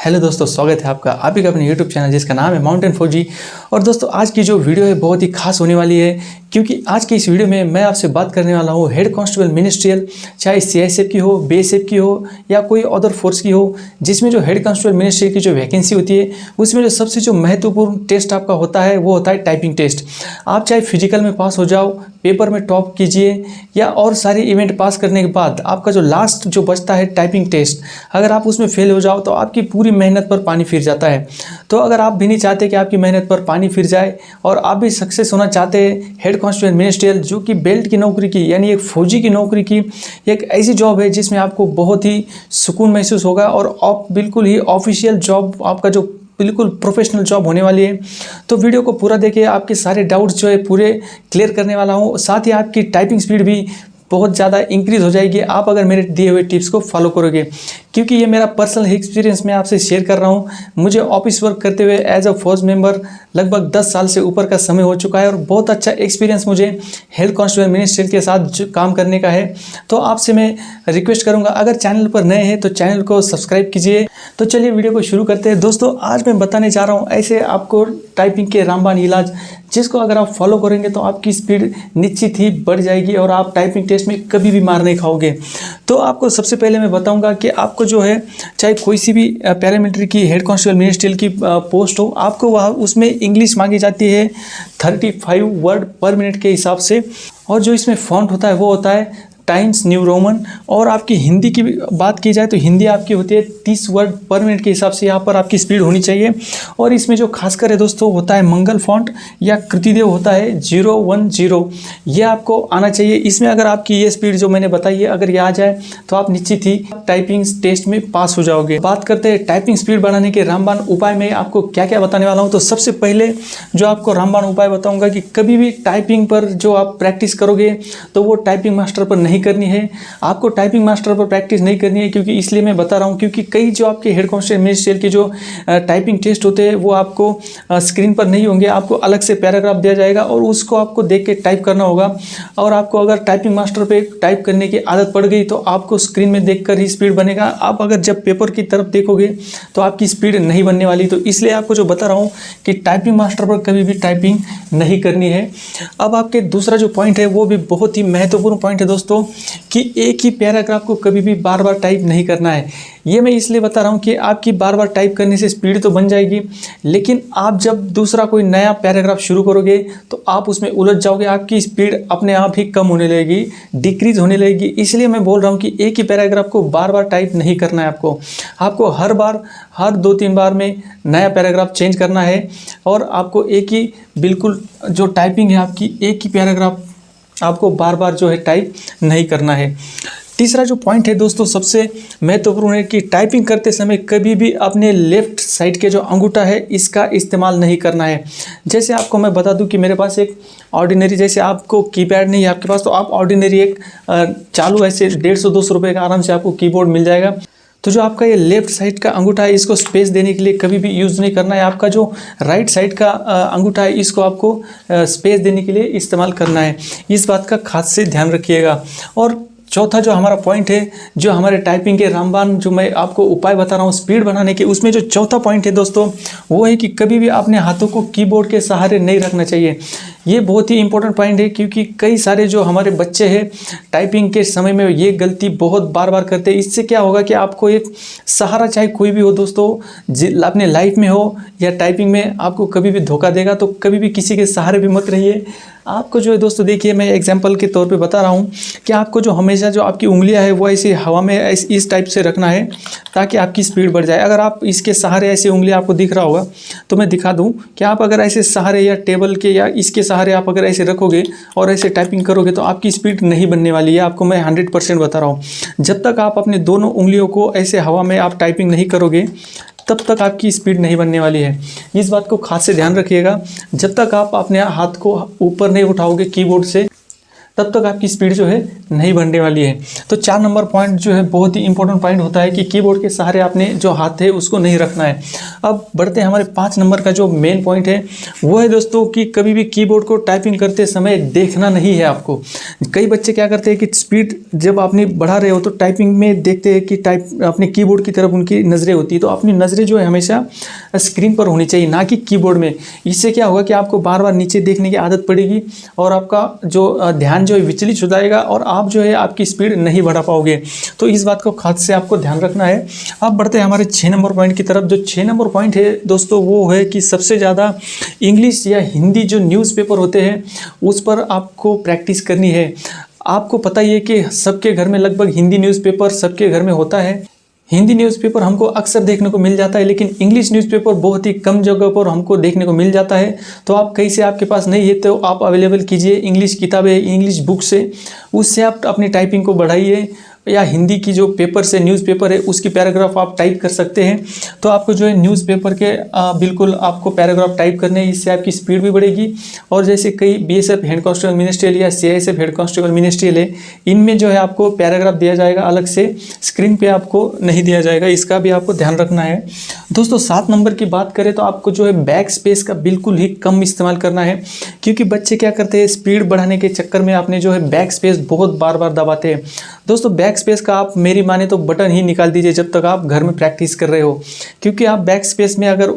Hello दोस्तों, स्वागत है आपका आप ही का अपने यूट्यूब चैनल जिसका नाम है माउंटेन फौजी। और दोस्तों आज की जो वीडियो है बहुत ही खास होने वाली है, क्योंकि आज की इस वीडियो में मैं आपसे बात करने वाला हूँ हेड कांस्टेबल मिनिस्ट्रियल, चाहे सीआईएसएफ की हो, बीएसएफ की हो या कोई अदर फोर्स की हो, जिसमें जो हेड कांस्टेबल मिनिस्ट्रियल की जो वैकेंसी होती है उसमें जो सबसे जो महत्वपूर्ण टेस्ट आपका होता है वो होता है टाइपिंग टेस्ट। आप चाहे फिजिकल में पास हो जाओ, पेपर में टॉप कीजिए या और सारे इवेंट पास करने के बाद आपका जो लास्ट जो बचता है टाइपिंग टेस्ट, अगर आप उसमें फेल हो जाओ तो आपकी पूरी मेहनत पर पानी फिर जाता है। तो अगर आप भी नहीं चाहते कि आपकी मेहनत पर पानी फिर जाए और आप भी सक्सेस होना चाहते हैं हेड कांस्टेबल मिनिस्ट्रियल, जो कि बेल्ट की नौकरी की यानी एक फौजी की नौकरी की एक ऐसी जॉब है जिसमें आपको बहुत ही सुकून महसूस होगा और आप बिल्कुल ही ऑफिशियल जॉब, आपका जो बिल्कुल प्रोफेशनल जॉब होने वाली है। तो वीडियो को पूरा देखिए, आपके सारे डाउट्स जो है पूरे क्लियर करने वाला हूँ। साथ ही आपकी टाइपिंग स्पीड भी बहुत ज़्यादा इंक्रीज़ हो जाएगी आप अगर मेरे दिए हुए टिप्स को फॉलो करोगे, क्योंकि ये मेरा पर्सनल एक्सपीरियंस मैं आपसे शेयर कर रहा हूँ। मुझे ऑफिस वर्क करते हुए एज अ फौज मेंबर लगभग 10 साल से ऊपर का समय हो चुका है और बहुत अच्छा एक्सपीरियंस मुझे हेड कांस्टेबल मिनिस्ट्रियल के साथ जो काम करने का है। तो आपसे मैं रिक्वेस्ट करूँगा, अगर चैनल पर नए हैं तो चैनल को सब्सक्राइब कीजिए। तो चलिए वीडियो को शुरू करते हैं। दोस्तों आज मैं बताने जा रहा हूँ ऐसे आपको टाइपिंग के रामबाण इलाज, जिसको अगर आप फॉलो करेंगे तो आपकी स्पीड निश्चित ही बढ़ जाएगी और आप टाइपिंग टेस्ट में कभी भी मार नहीं खाओगे। तो आपको सबसे पहले मैं बताऊंगा कि आपको जो है चाहे कोई सी भी पैरामिलिट्री की हेड कांस्टेबल मिनिस्ट्रियल की पोस्ट हो, आपको वह उसमें इंग्लिश मांगी जाती है 35 वर्ड पर मिनट के हिसाब से, और जो इसमें फॉन्ट होता है वो होता है टाइम्स न्यू रोमन। और आपकी हिंदी की बात की जाए तो हिंदी आपकी होती है 30 वर्ड पर मिनट के हिसाब से यहाँ पर आपकी स्पीड होनी चाहिए। और इसमें जो खासकर है दोस्तों होता है मंगल फॉन्ट या कृतिदेव होता है 010, ये आपको आना चाहिए। इसमें अगर आपकी ये स्पीड जो मैंने बताई है अगर ये आ जाए तो आप निश्चित ही टाइपिंग टेस्ट में पास हो जाओगे। बात करते हैं टाइपिंग स्पीड बढ़ाने के रामबाण उपाय में आपको क्या क्या बताने वाला हूँ। तो सबसे पहले जो आपको रामबाण उपाय बताऊँगा कि कभी भी टाइपिंग पर जो आप प्रैक्टिस करोगे तो वो टाइपिंग मास्टर पर नहीं करनी है। आपको टाइपिंग मास्टर पर प्रैक्टिस नहीं करनी है, क्योंकि इसलिए मैं बता रहा हूं क्योंकि कई जो आपके हेड कांस्टेबल मिनिस्ट्रियल के जो टाइपिंग टेस्ट होते हैं वो आपको स्क्रीन पर नहीं होंगे, आपको अलग से पैराग्राफ दिया जाएगा और उसको आपको देख के टाइप करना होगा। और आपको अगर टाइपिंग मास्टर पे टाइप करने की आदत पड़ गई तो आपको स्क्रीन में देखकर ही स्पीड बनेगा। आप अगर जब पेपर की तरफ देखोगे तो आपकी स्पीड नहीं बनने वाली। तो इसलिए आपको जो बता रहा हूँ कि टाइपिंग मास्टर पर कभी भी टाइपिंग नहीं करनी है। अब आपके दूसरा जो पॉइंट है वो भी बहुत ही महत्वपूर्ण पॉइंट है दोस्तों, कि एक ही पैराग्राफ को कभी भी बार बार टाइप नहीं करना है। ये मैं इसलिए बता रहा हूँ कि आपकी बार बार टाइप करने से स्पीड तो बन जाएगी, लेकिन आप जब दूसरा कोई नया पैराग्राफ शुरू करोगे तो आप उसमें उलझ जाओगे, आपकी स्पीड अपने आप ही कम होने लगेगी, डिक्रीज होने लगेगी। इसलिए मैं बोल रहा हूँ कि एक ही पैराग्राफ को बार बार टाइप नहीं करना है। आपको हर 2-3 बार में नया पैराग्राफ चेंज करना है और आपको एक ही बिल्कुल जो टाइपिंग है आपकी एक ही पैराग्राफ आपको बार बार जो है टाइप नहीं करना है। तीसरा जो पॉइंट है दोस्तों सबसे महत्वपूर्ण है कि टाइपिंग करते समय कभी भी अपने लेफ्ट साइड के जो अंगूठा है इसका इस्तेमाल नहीं करना है। जैसे आपको मैं बता दूं कि मेरे पास एक ऑर्डिनरी, जैसे आपको कीपैड नहीं है आपके पास तो आप ऑर्डिनरी एक चालू ऐसे 150-200 रुपये का आराम से आपको कीबोर्ड मिल जाएगा। तो जो आपका ये लेफ्ट साइड का अंगूठा है इसको स्पेस देने के लिए कभी भी यूज़ नहीं करना है। आपका जो राइट साइड का अंगूठा है इसको आपको स्पेस देने के लिए इस्तेमाल करना है। इस बात का खास से ध्यान रखिएगा। और चौथा जो हमारा पॉइंट है, जो हमारे टाइपिंग के रामबाण जो मैं आपको उपाय बता रहा हूँ स्पीड बढ़ाने के, उसमें जो चौथा पॉइंट है दोस्तों वो है कि कभी भी अपने हाथों को कीबोर्ड के सहारे नहीं रखना चाहिए। ये बहुत ही इंपॉर्टेंट पॉइंट है, क्योंकि कई सारे जो हमारे बच्चे हैं टाइपिंग के समय में ये गलती बहुत बार बार करते हैं। इससे क्या होगा कि आपको एक सहारा, चाहे कोई भी हो दोस्तों, अपने लाइफ में हो या टाइपिंग में, आपको कभी भी धोखा देगा। तो कभी भी किसी के सहारे भी मत रहिए। आपको जो है दोस्तों देखिए, मैं एग्जांपल के तौर पे बता रहा हूँ कि आपको जो हमेशा जो आपकी उंगलियां है वो ऐसी हवा में इस टाइप से रखना है ताकि आपकी स्पीड बढ़ जाए। अगर आप इसके सहारे ऐसे उंगलियां आपको दिख रहा होगा तो मैं दिखा दूं कि आप अगर ऐसे सहारे या टेबल के या इसके सहारे आप अगर ऐसे रखोगे और ऐसे टाइपिंग करोगे तो आपकी स्पीड नहीं बनने वाली है। आपको मैं 100% बता रहा हूँ। जब तक आप अपने दोनों उंगलियों को ऐसे हवा में आप टाइपिंग नहीं करोगे तब तक आपकी स्पीड नहीं बनने वाली है। इस बात को खास से ध्यान रखिएगा। जब तक आप अपने हाथ को ऊपर नहीं उठाओगे कीबोर्ड से तब तक आपकी स्पीड जो है नहीं बढ़ने वाली है। तो 4 नंबर पॉइंट जो है बहुत ही इंपॉर्टेंट पॉइंट होता है कि कीबोर्ड के सहारे आपने जो हाथ है उसको नहीं रखना है। अब बढ़ते हैं हमारे 5 नंबर का जो मेन पॉइंट है वो है दोस्तों कि कभी भी कीबोर्ड को टाइपिंग करते समय देखना नहीं है आपको। कई बच्चे क्या करते हैं कि स्पीड जब आपने बढ़ा रहे हो तो टाइपिंग में देखते हैं कि टाइप अपने कीबोर्ड की तरफ उनकी नज़रें होती है। तो अपनी नज़रें जो है हमेशा स्क्रीन पर होनी चाहिए, ना कि कीबोर्ड में। इससे क्या होगा कि आपको बार बार नीचे देखने की आदत पड़ेगी और आपका जो ध्यान जो है विचलित हो जाएगा और आप जो है आपकी स्पीड नहीं बढ़ा पाओगे। तो इस बात को खास से आपको ध्यान रखना है। अब बढ़ते हैं हमारे 6 नंबर पॉइंट की तरफ। जो 6 नंबर पॉइंट है दोस्तों वो है कि सबसे ज़्यादा इंग्लिश या हिंदी जो न्यूज़पेपर होते हैं उस पर आपको प्रैक्टिस करनी है। आपको पता ही है कि सबके घर में लगभग हिंदी न्यूज़पेपर सबके घर में होता है। हिंदी न्यूज़पेपर हमको अक्सर देखने को मिल जाता है, लेकिन इंग्लिश न्यूज़पेपर बहुत ही कम जगह पर हमको देखने को मिल जाता है। तो आप कहीं से आपके पास नहीं है तो आप अवेलेबल कीजिए इंग्लिश किताबें, इंग्लिश बुक से, उससे आप अपनी टाइपिंग को बढ़ाइए। या हिंदी की जो पेपर से न्यूज़पेपर है उसकी पैराग्राफ आप टाइप कर सकते हैं। तो आपको जो है न्यूज़पेपर के बिल्कुल आपको पैराग्राफ टाइप करने हैं, इससे आपकी स्पीड भी बढ़ेगी। और जैसे कई बीएसएफ हेड कांस्टेबल मिनिस्ट्रियल या सीआईएसएफ हेड कांस्टेबल मिनिस्ट्रियल है, इनमें जो है आपको पैराग्राफ दिया जाएगा अलग से, स्क्रीन पे आपको नहीं दिया जाएगा। इसका भी आपको ध्यान रखना है। दोस्तों 7 नंबर की बात करें तो आपको जो है बैक स्पेस का बिल्कुल ही कम इस्तेमाल करना है, क्योंकि बच्चे क्या करते हैं स्पीड बढ़ाने के चक्कर में आपने जो है बैक स्पेस बहुत बार बार दबाते हैं। दोस्तों बैक स्पेस का आप मेरी माने तो बटन ही निकाल दीजिए जब तक आप घर में प्रैक्टिस कर रहे हो, क्योंकि आप बैक स्पेस में अगर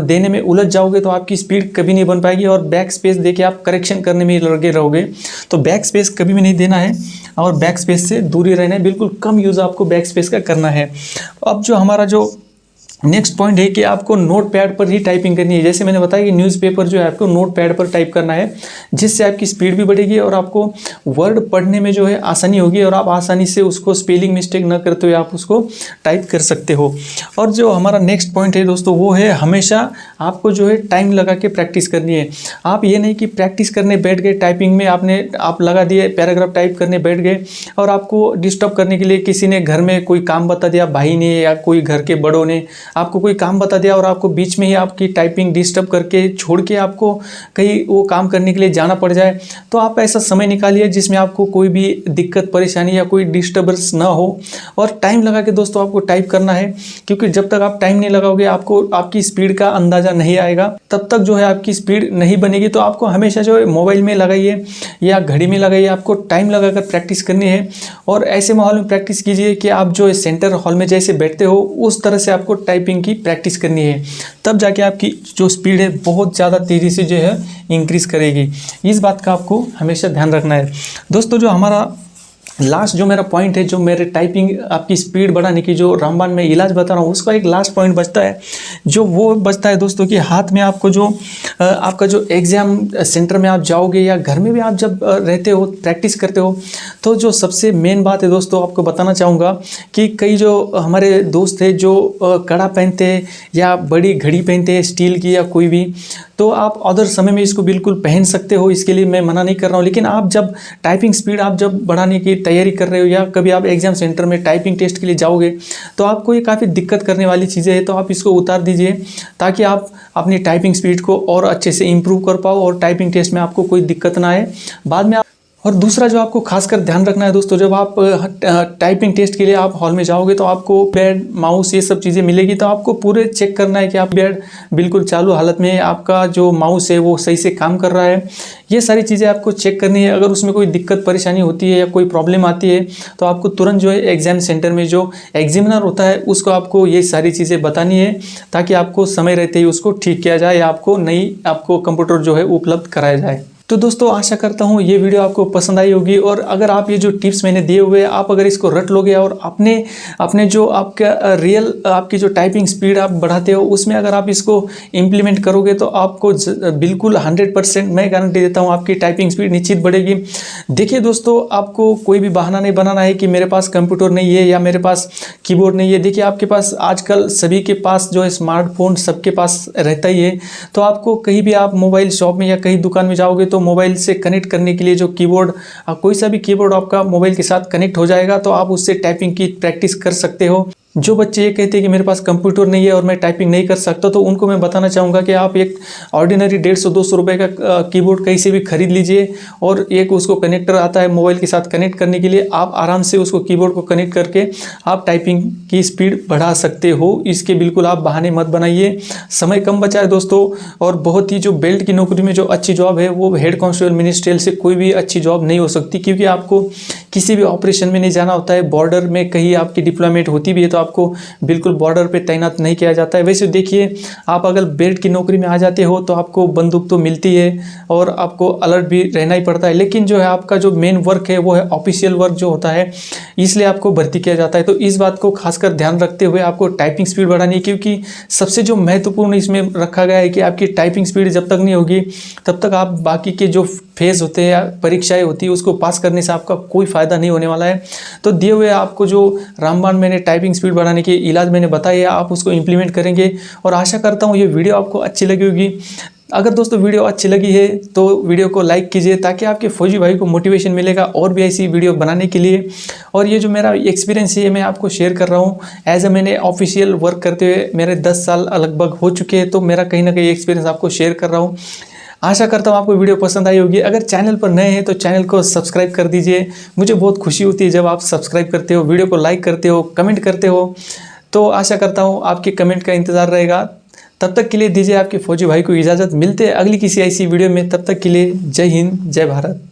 देने में उलझ जाओगे तो आपकी स्पीड कभी नहीं बन पाएगी और बैक स्पेस देके आप करेक्शन करने में लगे रहोगे। तो बैक स्पेस कभी भी नहीं देना है और बैक स्पेस से दूरी रहना है, बिल्कुल कम यूज़ आपको बैक स्पेस का करना है। अब जो हमारा जो नेक्स्ट पॉइंट है कि आपको नोट पैड पर ही टाइपिंग करनी है। जैसे मैंने बताया कि न्यूज़पेपर जो है आपको नोट पैड पर टाइप करना है, जिससे आपकी स्पीड भी बढ़ेगी और आपको वर्ड पढ़ने में जो है आसानी होगी और आप आसानी से उसको स्पेलिंग मिस्टेक न करते हुए आप उसको टाइप कर सकते हो। और जो हमारा नेक्स्ट पॉइंट है दोस्तों वो है हमेशा आपको जो है टाइम लगा के प्रैक्टिस करनी है। आप ये नहीं कि प्रैक्टिस करने बैठ गए, टाइपिंग में आप लगा दिए, पैराग्राफ टाइप करने बैठ गए और आपको डिस्टर्ब करने के लिए किसी ने घर में कोई काम बता दिया, भाई ने या कोई घर के बड़ों ने आपको कोई काम बता दिया और आपको बीच में ही आपकी टाइपिंग डिस्टर्ब करके छोड़ के आपको कहीं वो काम करने के लिए जाना पड़ जाए। तो आप ऐसा समय निकालिए जिसमें आपको कोई भी दिक्कत परेशानी या कोई डिस्टर्बेंस ना हो और टाइम लगा के दोस्तों आपको टाइप करना है, क्योंकि जब तक आप टाइम नहीं लगाओगे आपको आपकी स्पीड का अंदाज़ा नहीं आएगा, तब तक जो है आपकी स्पीड नहीं बनेगी। तो आपको हमेशा जो है मोबाइल में लगाइए या घड़ी में लगाइए, आपको टाइम लगाकर प्रैक्टिस करनी है। और ऐसे माहौल में प्रैक्टिस कीजिए कि आप जो सेंटर हॉल में जैसे बैठते हो उस तरह से आपको टाइपिंग की प्रैक्टिस करनी है, तब जाके आपकी जो स्पीड है बहुत ज़्यादा तेज़ी से जो है इंक्रीज़ करेगी। इस बात का आपको हमेशा ध्यान रखना है। दोस्तों जो हमारा लास्ट जो मेरा पॉइंट है, जो मेरे टाइपिंग आपकी स्पीड बढ़ाने की जो रामबाण में इलाज बता रहा हूँ उसका एक लास्ट पॉइंट बचता है, जो वो बचता है दोस्तों कि हाथ में आपको जो आपका जो एग्ज़ाम सेंटर में आप जाओगे या घर में भी आप जब रहते हो प्रैक्टिस करते हो, तो जो सबसे मेन बात है दोस्तों आपको बताना चाहूँगा कि कई जो हमारे दोस्त हैं जो कड़ा पहनते हैं या बड़ी घड़ी पहनते हैं स्टील की या कोई भी, तो आप अदर समय में इसको बिल्कुल पहन सकते हो, इसके लिए मैं मना नहीं कर रहा हूँ। लेकिन आप जब टाइपिंग स्पीड आप जब बढ़ाने की तैयारी कर रहे हो या कभी आप एग्जाम सेंटर में टाइपिंग टेस्ट के लिए जाओगे तो आपको ये काफ़ी दिक्कत करने वाली चीज़ें हैं, तो आप इसको उतार दीजिए ताकि आप अपनी टाइपिंग स्पीड को और अच्छे से इम्प्रूव कर पाओ और टाइपिंग टेस्ट में आपको कोई दिक्कत ना आए बाद में। और दूसरा जो आपको खासकर ध्यान रखना है दोस्तों, जब आप टाइपिंग टेस्ट के लिए आप हॉल में जाओगे तो आपको पैड, माउस ये सब चीज़ें मिलेगी, तो आपको पूरे चेक करना है कि आप पैड बिल्कुल चालू हालत में है, आपका जो माउस है वो सही से काम कर रहा है। ये सारी चीज़ें आपको चेक करनी है। अगर उसमें कोई दिक्कत परेशानी होती है या कोई प्रॉब्लम आती है तो आपको तुरंत जो है एग्जाम सेंटर में जो एग्जामिनर होता है उसको आपको ये सारी चीज़ें बतानी है, ताकि आपको समय रहते ही उसको ठीक किया जाए या आपको कंप्यूटर जो है उपलब्ध कराया जाए। तो दोस्तों आशा करता हूँ ये वीडियो आपको पसंद आई होगी, और अगर आप ये जो टिप्स मैंने दिए हुए आप अगर इसको रट लोगे और अपने जो आपका रियल आपकी जो टाइपिंग स्पीड आप बढ़ाते हो उसमें अगर आप इसको इम्प्लीमेंट करोगे तो आपको बिल्कुल 100% मैं गारंटी देता हूँ आपकी टाइपिंग स्पीड निश्चित बढ़ेगी। देखिए दोस्तों, आपको कोई भी बहाना नहीं बनाना है कि मेरे पास कंप्यूटर नहीं है या मेरे पास कीबोर्ड नहीं है। देखिए आपके पास आजकल सभी के पास जो है स्मार्टफोन सबके पास रहता ही है, तो आपको कहीं भी आप मोबाइल शॉप में या कहीं दुकान में जाओगे तो मोबाइल से कनेक्ट करने के लिए जो कीबोर्ड, कोई सा भी कीबोर्ड आपका मोबाइल के साथ कनेक्ट हो जाएगा, तो आप उससे टाइपिंग की प्रैक्टिस कर सकते हो। जो बच्चे ये कहते हैं कि मेरे पास कंप्यूटर नहीं है और मैं टाइपिंग नहीं कर सकता, तो उनको मैं बताना चाहूँगा कि आप एक ऑर्डिनरी 150-200 रुपये का कीबोर्ड कहीं से भी खरीद लीजिए और एक उसको कनेक्टर आता है मोबाइल के साथ कनेक्ट करने के लिए, आप आराम से उसको कीबोर्ड को कनेक्ट करके आप टाइपिंग की स्पीड बढ़ा सकते हो। इसके बिल्कुल आप बहाने मत बनाइए, समय कम बचाए दोस्तों। और बहुत ही जो बेल्ट की नौकरी में जो अच्छी जॉब है वो हेड कांस्टेबल मिनिस्ट्रियल से कोई भी अच्छी जॉब नहीं हो सकती, क्योंकि आपको किसी भी ऑपरेशन में नहीं जाना होता है। बॉर्डर में कहीं आपकी डिप्लॉयमेंट होती भी है तो आपको बिल्कुल बॉर्डर पे तैनात नहीं किया जाता है। वैसे देखिए, आप अगर बेल्ट की नौकरी में आ जाते हो तो आपको बंदूक तो मिलती है और आपको अलर्ट भी रहना ही पड़ता है, लेकिन जो है आपका जो मेन वर्क है वो है ऑफिशियल वर्क जो होता है, इसलिए आपको भर्ती किया जाता है। तो इस बात को खासकर ध्यान रखते हुए आपको टाइपिंग स्पीड बढ़ानी है, क्योंकि सबसे जो महत्वपूर्ण इसमें रखा गया है कि आपकी टाइपिंग स्पीड जब तक नहीं होगी तब तक आप बाकी के जो फेज होते हैं या परीक्षाएं होती है उसको पास करने से आपका कोई फ़ायदा नहीं होने वाला है। तो दिए हुए आपको जो रामबाण मैंने टाइपिंग स्पीड बढ़ाने के इलाज मैंने बताया, आप उसको इम्प्लीमेंट करेंगे और आशा करता हूँ ये वीडियो आपको अच्छी लगी होगी। अगर दोस्तों वीडियो अच्छी लगी है तो वीडियो को लाइक कीजिए, ताकि आपके फौजी भाई को मोटिवेशन मिलेगा और भी ऐसी वीडियो बनाने के लिए। और ये जो मेरा एक्सपीरियंस है मैं आपको शेयर कर रहा हूँ एज ए मैंने ऑफिशियल वर्क करते हुए मेरे 10 साल लगभग हो चुके हैं, तो मेरा कहीं ना कहीं एक्सपीरियंस आपको शेयर कर रहा हूँ। आशा करता हूँ आपको वीडियो पसंद आई होगी। अगर चैनल पर नए हैं तो चैनल को सब्सक्राइब कर दीजिए, मुझे बहुत खुशी होती है जब आप सब्सक्राइब करते हो, वीडियो को लाइक करते हो, कमेंट करते हो। तो आशा करता हूँ आपके कमेंट का इंतज़ार रहेगा। तब तक के लिए दीजिए आपके फौजी भाई को इजाज़त, मिलते हैं अगली किसी ऐसी वीडियो में। तब तक के लिए जय हिंद, जय भारत।